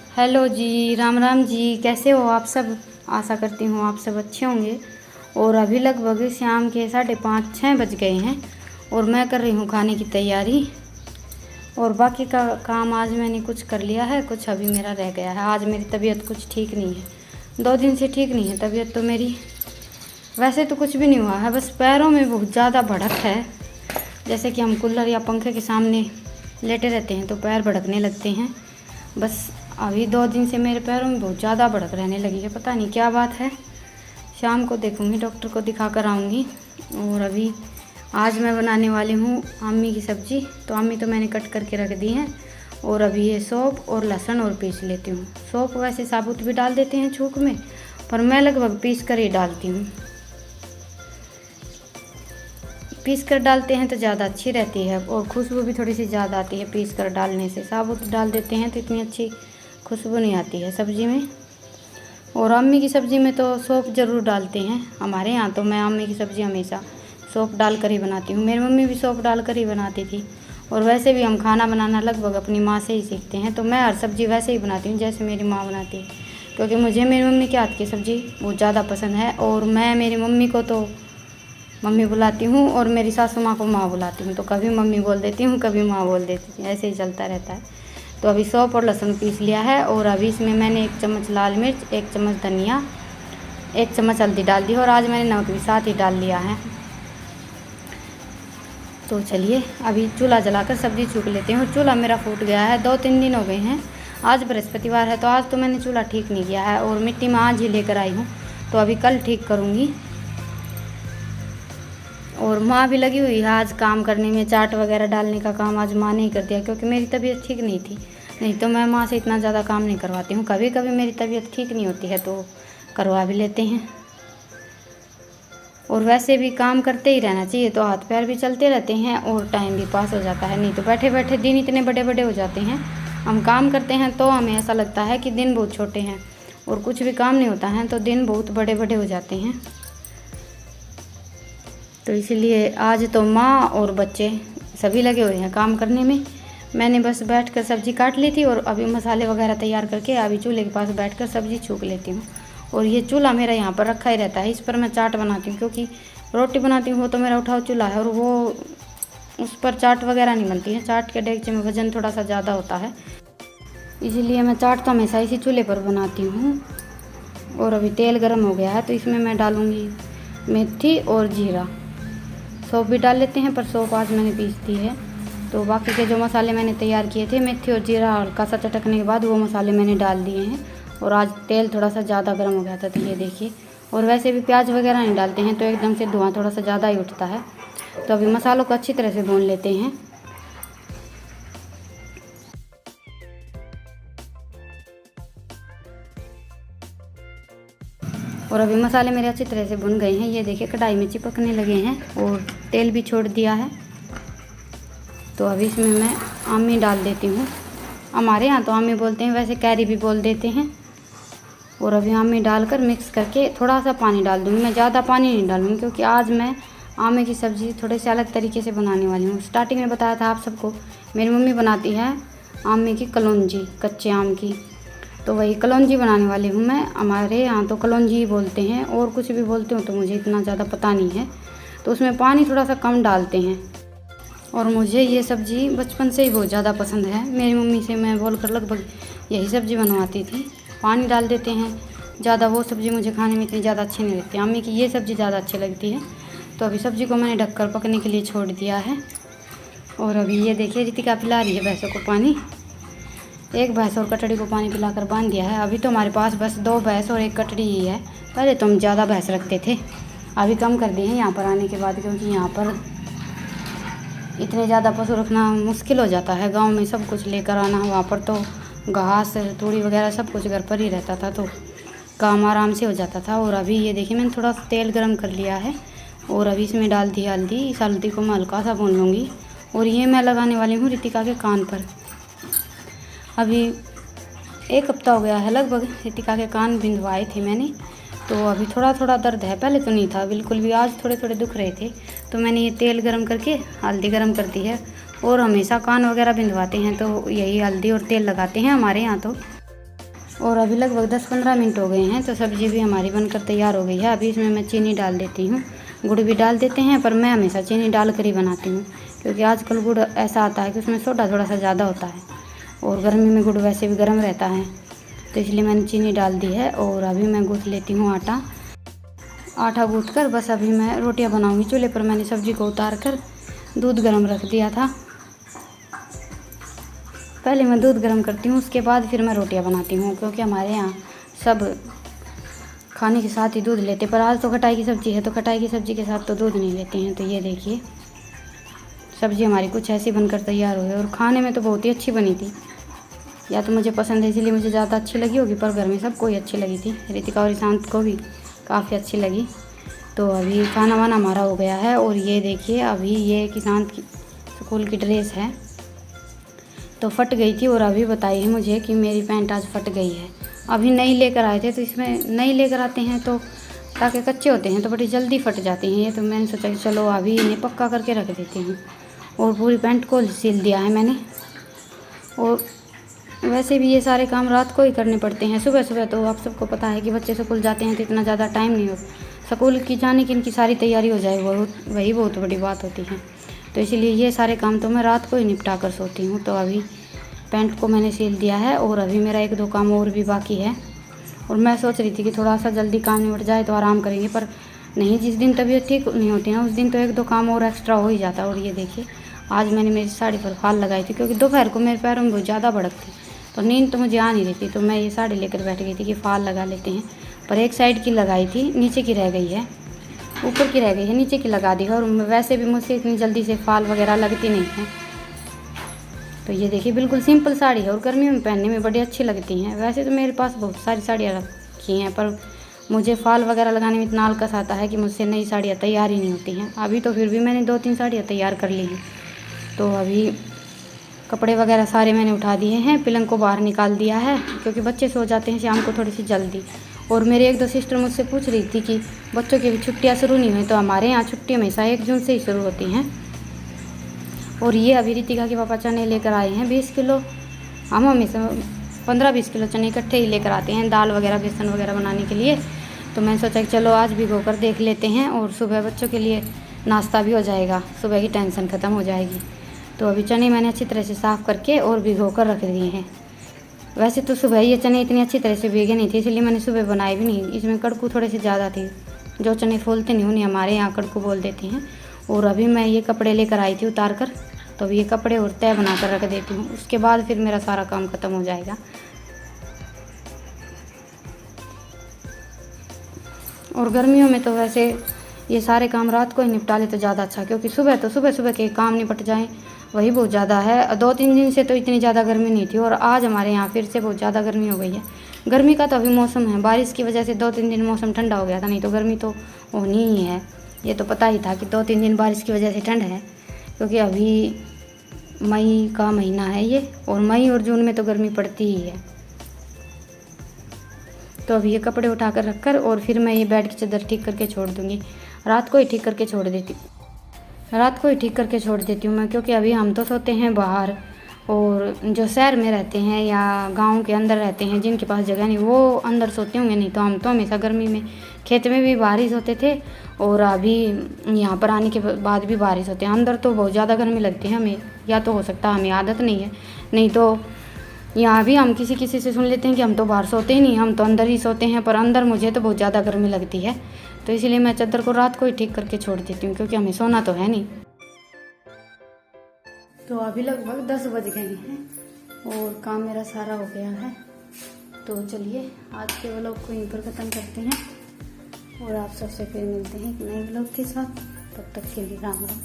Hello जी, राम राम जी। कैसे हो आप सब? आशा करती हूँ आप सब अच्छे होंगे। और अभी लगभग शाम के 5:30-6 बज गए हैं और मैं कर रही हूँ खाने की तैयारी। और बाकी का काम आज मैंने कुछ कर लिया है, कुछ अभी मेरा रह गया है। आज मेरी तबीयत कुछ ठीक नहीं है, 2 दिन से ठीक नहीं है तबीयत तो मेरी। वैसे तो कुछ भी नहीं हुआ है, बस पैरों में बहुत ज़्यादा भड़क है। जैसे कि हम कूलर या पंखे के सामने लेटे रहते हैं तो पैर भड़कने लगते हैं। बस अभी 2 दिन से मेरे पैरों में बहुत ज़्यादा भड़क रहने लगी है, पता नहीं क्या बात है। शाम को देखूँगी, डॉक्टर को दिखा कर आऊँगी। और अभी आज मैं बनाने वाली हूँ अम्मी की सब्ज़ी। तो अम्मी तो मैंने कट करके रख दी है। और अभी ये सौंफ और लहसुन और पीस लेती हूँ। सौंफ वैसे साबुत भी डाल देते हैं छौंक में, पर मैं लगभग पीस कर ही डालती हूँ। पीस कर डालते हैं तो ज़्यादा अच्छी रहती है और खुशबू भी थोड़ी सी ज़्यादा आती है पीस कर डालने से। साबुत डाल देते हैं तो इतनी अच्छी खुशबू नहीं आती है सब्ज़ी में। और अम्मी की सब्ज़ी में तो सौंफ ज़रूर डालते हैं हमारे यहाँ। तो मैं अम्मी की सब्ज़ी हमेशा सौंफ डाल कर ही बनाती हूँ। मेरी मम्मी भी सौंफ डाल कर ही बनाती थी। और वैसे भी हम खाना बनाना लगभग अपनी माँ से ही सीखते हैं। तो मैं हर सब्ज़ी वैसे ही बनाती हूँ जैसे मेरी माँ बनाती है, क्योंकि मुझे मेरी मम्मी के हाथ की सब्ज़ी बहुत ज़्यादा पसंद है। और मैं मेरी मम्मी को तो मम्मी बुलाती हूँ और मेरी सासू माँ को माँ बुलाती हूँ। तो कभी मम्मी बोल देती हूँ, कभी माँ बोल देती हूँ, ऐसे ही चलता रहता है। तो अभी सौंफ और लहसुन पीस लिया है और अभी इसमें मैंने 1 चम्मच लाल मिर्च, 1 चम्मच धनिया, 1 चम्मच हल्दी डाल दी और आज मैंने नमक भी साथ ही डाल लिया है। तो चलिए अभी चूल्हा जलाकर सब्ज़ी छौंक लेते हैं। और चूल्हा मेरा फूट गया है, 2-3 दिन हो गए हैं। आज बृहस्पतिवार है तो आज तो मैंने चूल्हा ठीक नहीं किया है और मिट्टी में आज ही लेकर आई हूँ, तो अभी कल ठीक करूँगी। और माँ भी लगी हुई है आज काम करने में, चाट वगैरह डालने का काम आज माँ ने ही कर दिया, क्योंकि मेरी तबीयत ठीक नहीं थी। नहीं तो मैं माँ से इतना ज़्यादा काम नहीं करवाती हूँ। कभी कभी मेरी तबीयत ठीक नहीं होती है तो करवा भी लेते हैं। और वैसे भी काम करते ही रहना चाहिए, तो हाथ पैर भी चलते रहते हैं और टाइम भी पास हो जाता है। नहीं तो बैठे बैठे दिन इतने बड़े बड़े हो जाते हैं। हम काम करते हैं तो हमें ऐसा लगता है कि दिन बहुत छोटे हैं, और कुछ भी काम नहीं होता है तो दिन बहुत बड़े बड़े हो जाते हैं। तो इसलिए आज तो माँ और बच्चे सभी लगे हुए हैं काम करने में। मैंने बस बैठकर सब्ज़ी काट ली थी और अभी मसाले वगैरह तैयार करके अभी चूल्हे के पास बैठकर सब्ज़ी छौंक लेती हूँ। और ये चूल्हा मेरा यहाँ पर रखा ही रहता है, इस पर मैं चाट बनाती हूँ, क्योंकि रोटी बनाती हूँ वो तो मेरा उठाओ चूल्हा है और वो उस पर चाट वगैरह नहीं बनती है। चाट के डेगचे में वज़न थोड़ा सा ज़्यादा होता है, इसीलिए मैं चाट तो हमेशा इसी चूल्हे पर बनाती हूँ। और अभी तेल गर्म हो गया है तो इसमें मैं डालूँगी मेथी और जीरा। सौंफ भी डाल लेते हैं, पर सौंफ आज मैंने पीस दी है। तो बाकी के जो मसाले मैंने तैयार किए थे, मेथी और जीरा हल्का सा चटकने के बाद वो मसाले मैंने डाल दिए हैं। और आज तेल थोड़ा सा ज़्यादा गर्म हो गया था, तो ये देखिए। और वैसे भी प्याज वगैरह नहीं डालते हैं तो एकदम से धुआं थोड़ा सा ज़्यादा ही उठता है। तो अभी मसालों को अच्छी तरह से भून लेते हैं। और अभी मसाले मेरे अच्छी तरह से भुन गए हैं। ये देखिए कढ़ाई में चिपकने लगे हैं और तेल भी छोड़ दिया है। तो अभी इसमें मैं आमी डाल देती हूँ। हमारे यहाँ तो आमी बोलते हैं, वैसे कैरी भी बोल देते हैं। और अभी आमी डालकर मिक्स करके थोड़ा सा पानी डाल दूँगी। मैं ज़्यादा पानी नहीं डालूँगी, क्योंकि आज मैं आमे की सब्ज़ी थोड़े से अलग तरीके से बनाने वाली हूँ। स्टार्टिंग में बताया था आप सबको, मेरी मम्मी बनाती है आमे की कलौंजी, कच्चे आम की। तो वही कलौंजी बनाने वाली हूँ मैं। हमारे यहाँ तो कलौंजी ही बोलते हैं, और कुछ भी बोलते हो तो मुझे इतना ज़्यादा पता नहीं है। तो उसमें पानी थोड़ा सा कम डालते हैं। और मुझे ये सब्ज़ी बचपन से ही बहुत ज़्यादा पसंद है। मेरी मम्मी से मैं बोलकर लगभग यही सब्ज़ी बनवाती थी। पानी डाल देते हैं ज़्यादा, वो सब्ज़ी मुझे खाने में इतनी ज़्यादा अच्छी नहीं लगती। अम्मी की ये सब्ज़ी ज़्यादा अच्छी लगती है। तो अभी सब्ज़ी को मैंने ढककर पकने के लिए छोड़ दिया है। और अभी ये देखिए रितिका पिला रही है भैंसों को पानी। एक भैंस और कटड़ी को पानी पिलाकर बांध दिया है। अभी तो हमारे पास बस 2 भैंस और 1 कटड़ी ही है। पहले तो हम ज़्यादा भैंस रखते थे, अभी कम कर दिए हैं यहाँ पर आने के बाद, क्योंकि यहाँ पर इतने ज़्यादा पशु रखना मुश्किल हो जाता है। गांव में सब कुछ लेकर आना, वहाँ पर तो घास तूड़ी वगैरह सब कुछ घर पर ही रहता था, तो काम आराम से हो जाता था। और अभी ये देखिए मैंने थोड़ा तेल गरम कर लिया है और अभी इसमें डाल दी हल्दी। इस हल्दी को मैं हल्का सा भून लूँगी। और ये मैं लगाने वाली हूँ रितिका के कान पर। अभी 1 हफ्ता हो गया है लगभग रितिका के कान बिंदवाए थे मैंने। तो अभी थोड़ा थोड़ा दर्द है, पहले तो नहीं था बिल्कुल भी, आज थोड़े थोड़े दुख रहे थे। तो मैंने ये तेल गरम करके हल्दी गरम कर दी है। और हमेशा कान वगैरह बिंदवाते हैं तो यही हल्दी और तेल लगाते हैं हमारे यहाँ तो। और अभी लगभग 10-15 मिनट हो गए हैं, तो सब्ज़ी भी हमारी बनकर तैयार हो गई है। अभी इसमें मैं चीनी डाल देती हूँ। गुड़ भी डाल देते हैं, पर मैं हमेशा चीनी डाल कर ही बनाती हूँ, क्योंकि आजकल गुड़ ऐसा आता है कि उसमें सोडा थोड़ा सा ज़्यादा होता है, और गर्मी में गुड़ वैसे भी गर्म रहता है, तो इसलिए मैंने चीनी डाल दी है। और अभी मैं गूँथ लेती हूँ आटा गूँथ कर बस अभी मैं रोटियाँ बनाऊँगी। चूल्हे पर मैंने सब्ज़ी को उतार कर दूध गर्म रख दिया था। पहले मैं दूध गर्म करती हूँ, उसके बाद फिर मैं रोटियाँ बनाती हूँ, क्योंकि हमारे यहाँ सब खाने के साथ ही दूध लेते। पर आज तो खटाई की सब्ज़ी है, तो खटाई की सब्ज़ी के साथ तो दूध नहीं लेते हैं। तो ये देखिए सब्ज़ी हमारी कुछ ऐसी बनकर तैयार हुई, और खाने में तो बहुत ही अच्छी बनी थी। या तो मुझे पसंद है इसलिए मुझे ज़्यादा अच्छी लगी होगी, पर घर में सबको ही अच्छी लगी थी। रितिका और ईशांत को भी काफ़ी अच्छी लगी। तो अभी खाना वाना हमारा हो गया है। और ये देखिए अभी ये ईशांत की स्कूल की ड्रेस है, तो फट गई थी, और अभी बताई है मुझे कि मेरी पैंट आज फट गई है। अभी नई लेकर आए थे, तो इसमें नई लेकर आते हैं तो ताकि कच्चे होते हैं तो बड़ी जल्दी फट जाती हैं ये। तो मैंने सोचा कि चलो अभी इन्हें पक्का करके रख देती हूँ। और पूरी पैंट को सिल दिया है मैंने। और वैसे भी ये सारे काम रात को ही करने पड़ते हैं। सुबह सुबह तो आप सबको पता है कि बच्चे स्कूल जाते हैं तो इतना ज़्यादा टाइम नहीं होता। स्कूल की जाने की इनकी सारी तैयारी हो जाए वही बहुत बड़ी बात होती है। तो इसीलिए ये सारे काम तो मैं रात को ही निपटा कर सोती हूँ। तो अभी पैंट को मैंने सिल दिया है, और अभी मेरा 1-2 काम और भी बाकी है। और मैं सोच रही थी कि थोड़ा सा जल्दी काम निपट जाए तो आराम करेंगे, पर नहीं, जिस दिन तबीयत ठीक नहीं होती ना उस दिन तो 1-2 काम और एक्स्ट्रा हो ही जाता। और ये देखिए आज मैंने मेरी साड़ी पर फाल लगाई थी, क्योंकि दोपहर को मेरे पैरों में बहुत ज़्यादा भड़क थी, तो नींद तो मुझे आ नहीं रही थी। तो मैं ये साड़ी लेकर बैठ गई थी कि फाल लगा लेते हैं। पर एक साइड की लगाई थी, नीचे की रह गई है, ऊपर की रह गई है, नीचे की लगा दी है। और वैसे भी मुझसे इतनी जल्दी से फाल वगैरह लगती नहीं है। तो ये देखिए बिल्कुल सिंपल साड़ी है, और गर्मियों में पहनने में बड़ी अच्छी लगती हैं। वैसे तो मेरे पास बहुत सारी साड़ियाँ रखी हैं, पर मुझे फाल वगैरह लगाने में इतना आलकस आता है कि मुझसे नई साड़ियाँ तैयार ही नहीं होती हैं। अभी तो फिर भी मैंने 2-3 साड़ियाँ तैयार कर ली हैं। तो अभी कपड़े वगैरह सारे मैंने उठा दिए हैं, पलंग को बाहर निकाल दिया है, क्योंकि बच्चे सो जाते हैं शाम को थोड़ी सी जल्दी। और मेरे 1-2 सिस्टर मुझसे पूछ रही थी कि बच्चों की भी छुट्टियाँ शुरू नहीं हुई। तो हमारे यहाँ छुट्टी हमेशा 1 जून से ही शुरू होती हैं। और ये अभी रितिका के पापा चने लेकर आए हैं 20 किलो। हम हमेशा 15-20 किलो चने इकट्ठे ही लेकर आते हैं दाल वगैरह बेसन वगैरह बनाने के लिए। तो मैंने सोचा कि चलो आज भिगो कर देख लेते हैं, और सुबह बच्चों के लिए नाश्ता भी हो जाएगा, सुबह की टेंशन ख़त्म हो जाएगी। तो अभी चने मैंने अच्छी तरह से साफ़ करके और भिगो कर रख दिए हैं। वैसे तो सुबह ये चने इतनी अच्छी तरह से भीगे नहीं थे, इसलिए मैंने सुबह बनाए भी नहीं। इसमें कड़कू थोड़े से ज़्यादा थे, जो चने फूलते नहीं उन्हें हमारे यहाँ कड़कू बोल देते हैं। और अभी मैं ये कपड़े लेकर आई थी उतार कर, तो अभी ये कपड़े और तय बना कर रख देती हूँ, उसके बाद फिर मेरा सारा काम ख़त्म हो जाएगा। और गर्मियों में तो वैसे ये सारे काम रात को ही निपटा ले तो ज़्यादा अच्छा, क्योंकि सुबह के काम निपट जाएं वही बहुत ज़्यादा है। 2-3 दिन से तो इतनी ज़्यादा गर्मी नहीं थी, और आज हमारे यहाँ फिर से बहुत ज़्यादा गर्मी हो गई है। गर्मी का तो अभी मौसम है, बारिश की वजह से 2-3 दिन मौसम ठंडा हो गया था, नहीं तो गर्मी तो होनी ही है। ये तो पता ही था कि 2-3 दिन बारिश की वजह से ठंड है, क्योंकि अभी मई का महीना है ये, और मई और जून में तो गर्मी पड़ती ही है। तो अभी ये कपड़े उठा कर रख कर, और फिर मैं ये बेड की चादर ठीक करके छोड़ दूँगी। रात को ही ठीक करके छोड़ देती हूँ मैं, क्योंकि अभी हम तो सोते हैं बाहर, और जो शहर में रहते हैं या गांव के अंदर रहते हैं जिनके पास जगह नहीं, वो अंदर सोते होंगे। नहीं तो हम तो हमेशा गर्मी में खेत में भी बाहर ही सोते थे, और अभी यहाँ पर आने के बाद भी बाहर ही सोते हैं। अंदर तो बहुत ज़्यादा गर्मी लगती है हमें, या तो हो सकता है हमें आदत नहीं है, नहीं तो यहाँ भी हम किसी से सुन लेते हैं कि हम तो बाहर सोते ही नहीं, हम तो अंदर ही सोते हैं। पर अंदर मुझे तो बहुत ज़्यादा गर्मी लगती है, तो इसलिए मैं चादर को रात को ही ठीक करके छोड़ देती हूँ, क्योंकि हमें सोना तो है नहीं। तो अभी लगभग 10 बज गए हैं, और काम मेरा सारा हो गया है। तो चलिए आज के व्लॉग को यहीं पर ख़त्म करते हैं, और आप सबसे फिर मिलते हैं एक नए व्लॉग के साथ। तब तक के लिए राम राम।